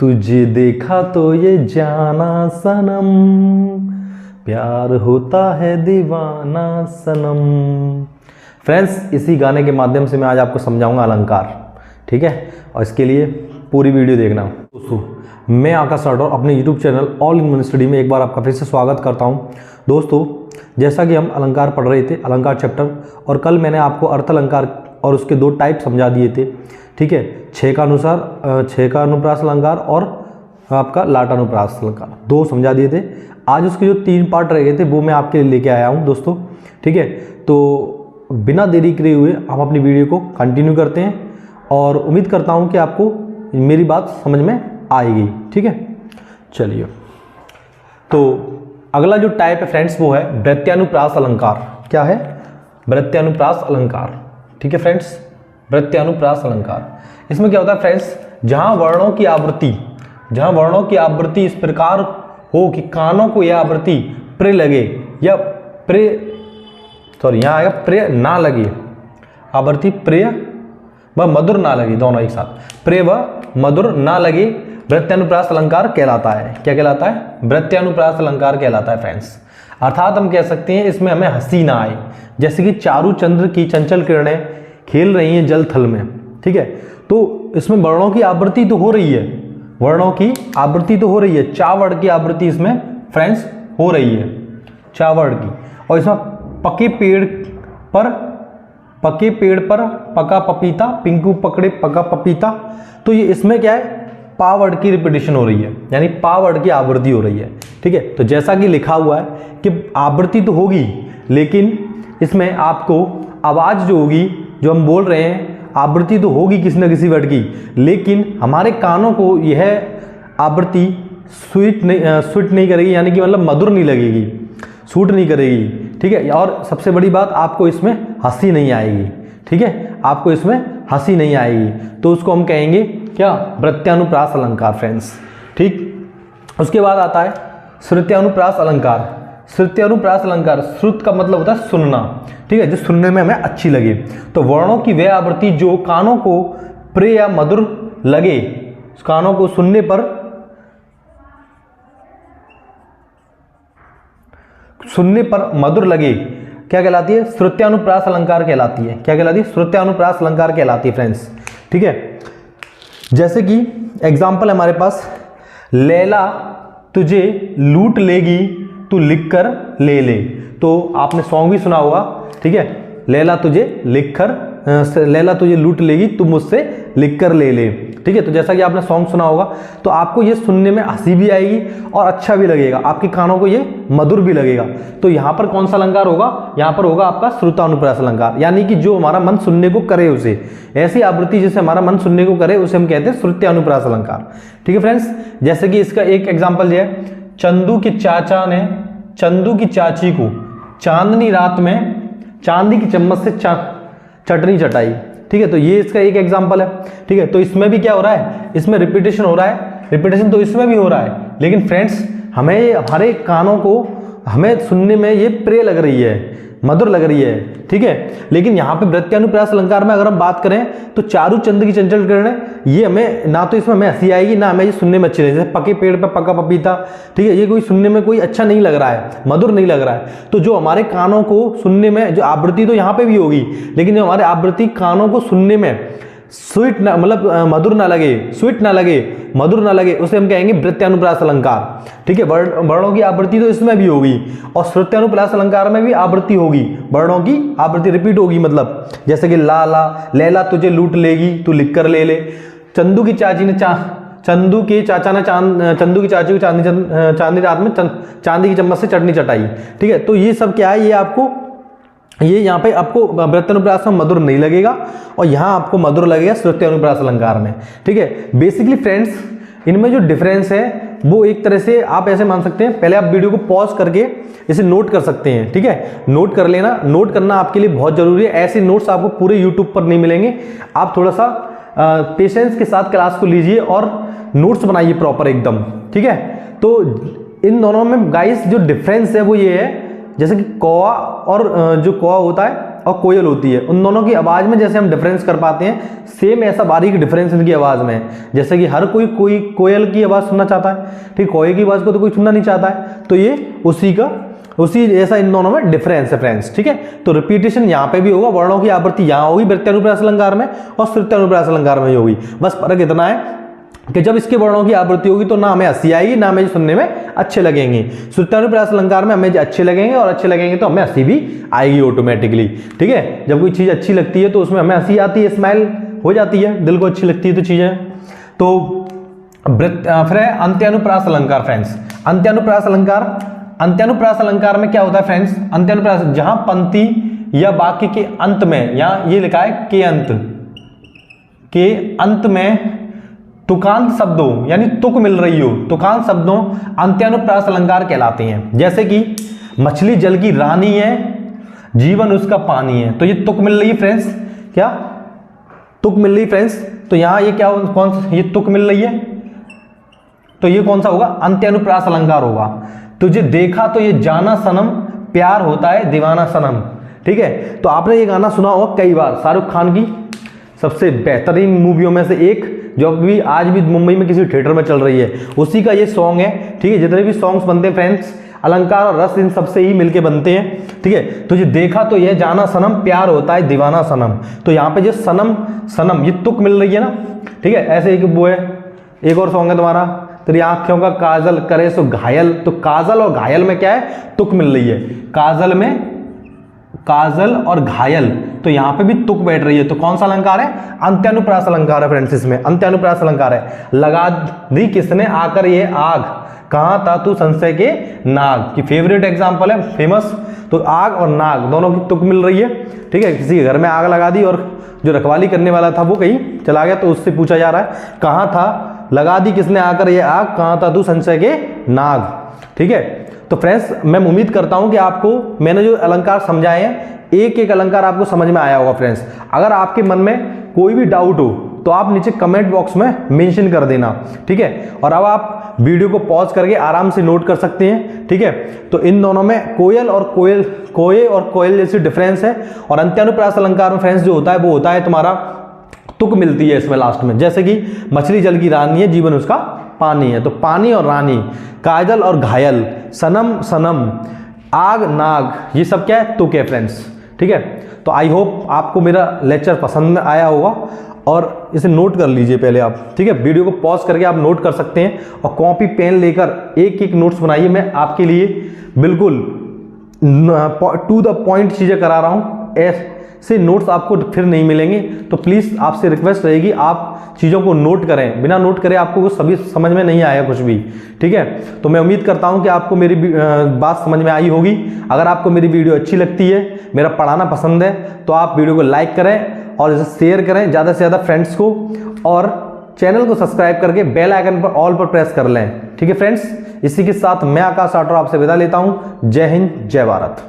तुझे देखा तो ये जाना सनम, प्यार होता है दीवाना सनम। फ्रेंड्स, इसी गाने के माध्यम से मैं आज आपको समझाऊंगा अलंकार, ठीक है। और इसके लिए पूरी वीडियो देखना। दोस्तों, मैं आकाश राठौर अपने YouTube channel all in one study में एक बार आपका फिर से स्वागत करता हूं। दोस्तों, जैसा कि हम अलंकार पढ़ रहे थे, अलंकार चैप्टर, और कल मैंने आपको अर्थ अलंकार और उसके दो टाइप समझा दिए थे, ठीक है। छः का अनुप्रास अलंकार और आपका लाटानुप्रास अलंकार दो समझा दिए थे। आज उसके जो 3 पार्ट रह गए थे वो मैं आपके लिए लेके आया हूँ दोस्तों, ठीक है। तो बिना देरी करे हुए हम अपनी वीडियो को कंटिन्यू करते हैं और उम्मीद करता हूँ कि आपको मेरी बात समझ में आएगी, ठीक है। चलिए, तो अगला जो टाइप है फ्रेंड्स वो है वृत्यानुप्रास अलंकार। क्या है? वृत्यानुप्रास अलंकार, ठीक है फ्रेंड्स। वृत्यानुप्रास अलंकार, इसमें क्या होता है फ्रेंड्स, जहां वर्णों की आवृत्ति इस प्रकार हो कि कानों को यह आवृत्ति प्रिय लगे या यहाँ आएगा प्रिय ना लगे, आवृत्ति प्रिय व मधुर ना लगे, दोनों एक साथ, प्रिय व मधुर ना लगे, वृत्यानुप्रास अलंकार कहलाता है। क्या कहलाता है? वृत्यानुप्रास अलंकार कहलाता है फ्रेंड्स। अर्थात हम कह सकते हैं इसमें हमें हंसी ना आए, जैसे कि चारू चंद्र की चंचल किरणें खेल रही हैं जल थल में, ठीक है। तो इसमें वर्णों की आवृत्ति तो हो रही है, चावड़ की आवृत्ति इसमें फ्रेंड्स हो रही है, चावड़ की। और इसमें पके पेड़ पर पका पपीता, पिंकू पकड़े पका पपीता, तो ये इसमें क्या है, पावड़ की रिपीटेशन हो रही है, यानी पावड़ की आवृत्ति हो रही है, ठीक है। तो जैसा कि लिखा हुआ है कि आवृत्ति तो होगी, लेकिन इसमें आपको आवाज़ जो होगी, जो हम बोल रहे हैं, आवृत्ति तो होगी किसी न किसी वर्ड की, लेकिन हमारे कानों को यह आवृत्ति स्वीट नहीं करेगी, यानी कि मतलब मधुर नहीं लगेगी, सूट नहीं करेगी, ठीक है। और सबसे बड़ी बात, आपको इसमें हंसी नहीं आएगी, ठीक है, आपको इसमें हंसी नहीं आएगी। तो उसको हम कहेंगे क्या? वृत्यानुप्रास अलंकार फ्रेंड्स, ठीक। उसके बाद आता है श्रुत्यानुप्रास अलंकार। श्रुत्यानुप्रास अलंकार, श्रुत का मतलब होता है सुनना, ठीक है, जो सुनने में हमें अच्छी लगे। तो वर्णों की वह आवृत्ति जो कानों को प्रिय या मधुर लगे, कानों को सुनने पर मधुर लगे, क्या कहलाती है? श्रुत्यानुप्रास अलंकार कहलाती है। क्या कहलाती है? श्रुत्यानुप्रास अलंकार कहलाती है फ्रेंड्स, ठीक है। जैसे कि एग्जाम्पल हमारे पास, लैला तुझे लूट लेगी तू लिख कर ले ले। तो आपने सॉन्ग भी सुना होगा, ठीक है, लैला तुझे लूट लेगी तू मुझसे लिख कर ले ले, ठीक है। तो जैसा कि आपने सॉन्ग सुना होगा, तो आपको ये सुनने में हंसी भी आएगी और अच्छा भी लगेगा, आपके कानों को ये मधुर भी लगेगा। तो यहाँ पर कौन सा अलंकार होगा? यहाँ पर होगा आपका श्रुतानुप्रास अलंकार, यानी कि जो हमारा मन सुनने को करे, उसे ऐसी आवृत्ति जिसे हमारा मन सुनने को करे, उसे हम कहते हैं श्रुत्यानुप्रास अलंकार, ठीक है फ्रेंड्स। जैसे कि इसका एक एग्जाम्पल है, चंदू के चाचा ने चंदू की चाची को चांदनी रात में चांदी की चम्मच से चटनी चटाई, ठीक है। तो ये इसका एक एग्जांपल है, ठीक है। तो इसमें भी क्या हो रहा है? इसमें रिपीटेशन हो रहा है, रिपीटेशन तो इसमें भी हो रहा है, लेकिन फ्रेंड्स हमें, हमारे कानों को हमें सुनने में ये प्रिय लग रही है, मधुर लग रही है, ठीक है। लेकिन यहाँ पे वृत्यानुप्रास अलंकार में अगर हम बात करें, तो चारू चंद्र की चंचल किरणें, ये हमें ना तो इसमें हमें हंसी आएगी, ना हमें ये सुनने में अच्छी लगेगी। जैसे पके पेड़ पर पका पपीता, ठीक है, ये कोई सुनने में कोई अच्छा नहीं लग रहा है, मधुर नहीं लग रहा है। तो जो हमारे कानों को सुनने में, जो आवृत्ति तो यहाँ पे भी होगी, लेकिन जो हमारे आवृत्ति कानों को सुनने में स्वीट ना, मतलब मधुर ना लगे, स्वीट ना लगे, मधुर ना लगे, उसे हम कहेंगे वृत्यानुप्रास अलंकार, ठीक है। वर्णों की आवृत्ति तो इसमें भी होगी और श्रुत्यानुप्रास अलंकार में भी आवृत्ति होगी, वर्णों की आवृत्ति रिपीट होगी। मतलब जैसे कि लैला तुझे लूट लेगी तू लिख कर ले ले, चंदू की चाची की चाची को चांदी रात में चांदी की चम्मच से चटनी चटाई, ठीक है। तो ये सब क्या है, ये आपको, ये यहाँ पे आपको वृत्यानुप्रास में मधुर नहीं लगेगा और यहाँ आपको मधुर लगेगा श्रुत्यानुप्रास अलंकार में, ठीक है। बेसिकली फ्रेंड्स, इनमें जो डिफरेंस है वो एक तरह से आप ऐसे मान सकते हैं, पहले आप वीडियो को पॉज करके इसे नोट कर सकते हैं, ठीक है, नोट कर लेना। नोट करना आपके लिए बहुत जरूरी है, ऐसे नोट्स आपको पूरे यूट्यूब पर नहीं मिलेंगे। आप थोड़ा सा पेशेंस के साथ क्लास को लीजिए और नोट्स बनाइए प्रॉपर एकदम, ठीक है। तो इन दोनों में गाइस जो डिफरेंस है वो ये है, जैसे कि कौवा और जो कौवा होता है और कोयल होती है, उन दोनों की आवाज़ में जैसे हम डिफरेंस कर पाते हैं, सेम ऐसा बारीक डिफरेंस इनकी आवाज़ में है। जैसे कि हर कोई कोयल की आवाज़ सुनना चाहता है, ठीक, कोयल की आवाज़ को तो कोई सुनना नहीं चाहता है, तो ये उसी ऐसा इन दोनों में डिफरेंस है फ्रेंड्स, ठीक है। तो रिपीटेशन यहाँ पे भी होगा, वर्णों की आवृत्ति यहाँ होगी वृत्यानुप्रास अलंकार में और श्रुत्यानुप्रास अलंकार में ही होगी। बस फर्क इतना है कि जब इसके वर्णों की आवृत्ति होगी तो ना हमें हंसी आएगी, ना हमें सुनने में अच्छे लगेंगे। श्रुत्यानुप्रास अलंकार में हमें अच्छे लगेंगे, और अच्छे लगेंगे तो हमें हंसी भी आएगी ऑटोमेटिकली, ठीक है। जब कोई चीज़ अच्छी लगती है तो उसमें हमें हंसी आती है, स्माइल हो जाती है, दिल को अच्छी लगती है तो चीज़ें। तो फिर है अंत्यानुप्रास अलंकार फ्रेंड्स। अंत्यानुप्रास अलंकार में क्या होता है फ्रेंड्स? अंत्यानुप्रास, जहां पंक्ति या वाक्य के अंत में, यहां ये लिखा है के अंत में तुकांत शब्दों यानी तुक मिल रही हो, तुकांत शब्दों अंत्यानुप्रास अलंकार कहलाते हैं। जैसे कि मछली जल की रानी है, जीवन उसका पानी है, तो ये तुक मिल रही है फ्रेंड्स, क्या तुक मिल रही फ्रेंड्स? तो यहां ये क्या, कौन सा, ये तुक मिल रही है, तो ये कौन सा होगा? अंत्यानुप्रास अलंकार होगा। तुझे देखा तो ये जाना सनम, प्यार होता है दीवाना सनम, ठीक है। तो आपने ये गाना सुना होगा कई बार, शाहरुख खान की सबसे बेहतरीन मूवियों में से एक, जो भी आज भी मुंबई में किसी थिएटर में चल रही है, उसी का ये सॉन्ग है, ठीक है। जितने भी सॉन्ग्स बनते हैं फ्रेंड्स, अलंकार और रस इन सबसे ही मिलके बनते हैं, ठीक है। तुझे देखा तो ये जाना सनम, प्यार होता है दीवाना सनम, तो यहाँ पे जो सनम ये तुक मिल रही है ना, ठीक है। ऐसे एक वो है, एक और सॉन्ग है तुम्हारा, तेरी आंखों का काजल करे सो घायल, तो काजल और घायल में क्या है? तुक मिल रही है। काजल में काजल और घायल, तो यहां पे भी तुक बैठ रही है, तो कौन सा अलंकार है? अंत्यानुप्रास अलंकार है फ्रेंड्स, इसमें अंत्यानुप्रास अलंकार है। लगा दी किसने आकर ये आग, कहां था तू संशय के नाग, की फेवरेट एग्जांपल है, फेमस। तो आग और नाग दोनों की तुक मिल रही है, ठीक है। किसी के घर में आग लगा दी और जो रखवाली करने वाला था वो कहीं चला गया, तो उससे पूछा जा रहा है कहां था, लगा दी किसने आकर ये आग, कहां था तू संशय के नाग, ठीक है। तो फ्रेंड्स मैं उम्मीद करता हूं कि आपको मैंने जो अलंकार समझाए हैं, एक एक अलंकार आपको समझ में आया होगा फ्रेंड्स। अगर आपके मन में कोई भी डाउट हो तो आप नीचे कमेंट बॉक्स में मेंशन कर देना, ठीक है। और अब आप वीडियो को पॉज करके आराम से नोट कर सकते हैं, ठीक है। तो इन दोनों में कोयल और कोयल जैसी डिफरेंस है, और अंत्यानुप्रास अलंकार में फ्रेंड्स जो होता है वो होता है तुम्हारा तुक मिलती है इसमें लास्ट में। जैसे कि मछली जल की रानी है, जीवन उसका पानी है, तो पानी और रानी, काजल और घायल, सनम, आग नाग, ये सब क्या है? तुक है फ्रेंड्स, ठीक है। तो आई होप आपको मेरा लेक्चर पसंद में आया होगा, और इसे नोट कर लीजिए पहले आप, ठीक है। वीडियो को पॉज करके आप नोट कर सकते हैं, और कॉपी पेन लेकर एक एक नोट्स बनाइए। मैं आपके लिए बिल्कुल टू द पॉइंट चीज़ें करा रहा हूँ, ऐसे नोट्स आपको फिर नहीं मिलेंगे। तो प्लीज़ आपसे रिक्वेस्ट रहेगी, आप चीज़ों को नोट करें, बिना नोट करे आपको कुछ सभी समझ में नहीं आया कुछ भी, ठीक है। तो मैं उम्मीद करता हूं कि आपको मेरी बात समझ में आई होगी। अगर आपको मेरी वीडियो अच्छी लगती है, मेरा पढ़ाना पसंद है, तो आप वीडियो को लाइक करें और इसे शेयर करें ज़्यादा से ज़्यादा फ्रेंड्स को, और चैनल को सब्सक्राइब करके बेल आइकन पर ऑल पर प्रेस कर लें, ठीक है फ्रेंड्स। इसी के साथ मैं आकाश राठौर आपसे विदा लेता हूँ। जय हिंद, जय भारत।